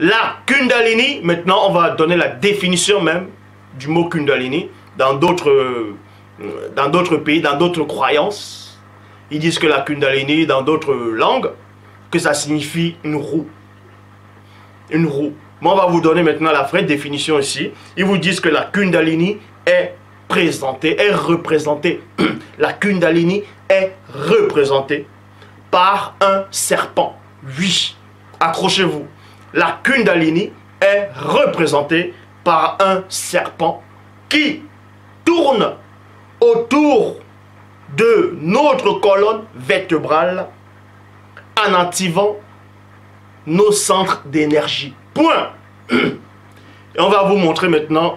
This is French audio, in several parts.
La Kundalini, maintenant on va donner la définition même du mot Kundalini dans d'autres pays, dans d'autres croyances. Ils disent que la Kundalini, dans d'autres langues, que ça signifie une roue. Une roue. Mais on va vous donner maintenant la vraie définition ici. Ils vous disent que la Kundalini est représentée. La Kundalini est représentée par un serpent. Oui, accrochez-vous. La Kundalini est représentée par un serpent qui tourne autour de notre colonne vertébrale en activant nos centres d'énergie. Point. Et on va vous montrer maintenant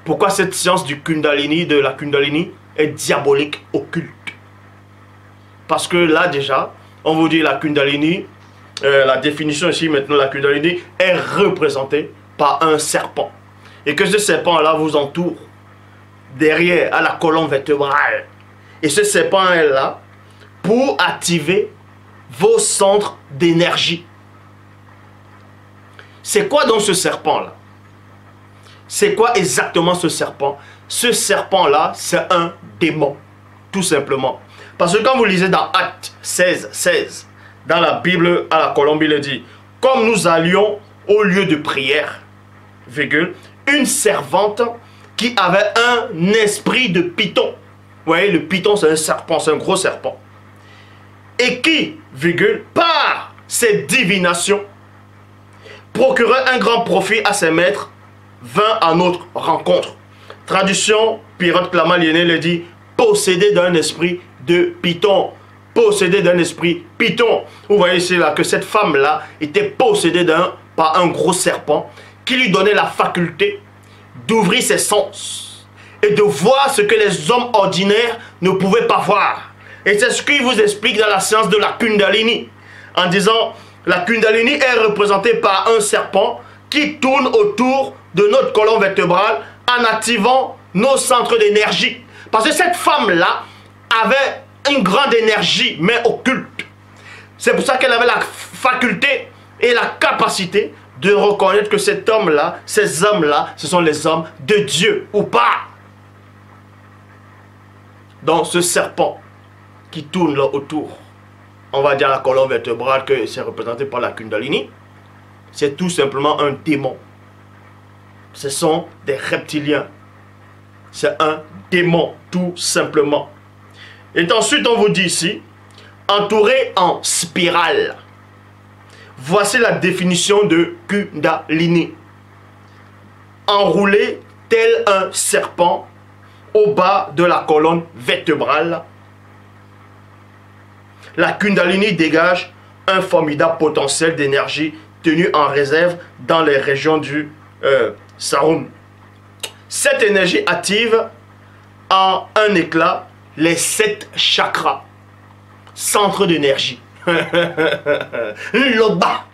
pourquoi cette science du Kundalini, de la Kundalini, est diabolique, occulte. Parce que là déjà, on vous dit la Kundalini, la définition ici maintenant, la Kundalini est représentée par un serpent. Et que ce serpent-là vous entoure derrière à la colonne vertébrale. Et ce serpent est là pour activer vos centres d'énergie. C'est quoi donc ce serpent-là? C'est quoi exactement ce serpent? Ce serpent-là, c'est un démon, tout simplement. Parce que quand vous lisez dans Actes 16, dans la Bible, à la colombe, il dit, comme nous allions au lieu de prière, virgule, une servante qui avait un esprit de python. Vous voyez, le python, c'est un serpent, c'est un gros serpent. Et qui, virgule, par ses divinations, procurait un grand profit à ses maîtres, vint à notre rencontre. Traduction, Pirate Clamal-Lienné le dit, possédé d'un esprit de python. Possédé d'un esprit python. Vous voyez ici là que cette femme-là était possédée par un gros serpent qui lui donnait la faculté d'ouvrir ses sens et de voir ce que les hommes ordinaires ne pouvaient pas voir. Et c'est ce qu'il vous explique dans la science de la Kundalini, en disant la Kundalini est représentée par un serpent qui tourne autour de notre colonne vertébrale en activant nos centres d'énergie. Parce que cette femme-là avait une grande énergie, mais occulte. C'est pour ça qu'elle avait la faculté et la capacité de reconnaître que cet homme-là, ces hommes-là, ce sont les hommes de Dieu ou pas. Donc ce serpent qui tourne là autour, on va dire la colonne vertébrale, que c'est représenté par la Kundalini, c'est tout simplement un démon. Ce sont des reptiliens. C'est un démon, tout simplement. Et ensuite, on vous dit ici, entouré en spirale. Voici la définition de Kundalini. Enroulé tel un serpent au bas de la colonne vertébrale, la Kundalini dégage un formidable potentiel d'énergie tenu en réserve dans les régions du Sarum. Cette énergie active en un éclat les 7 chakras, centres d'énergie. Loba,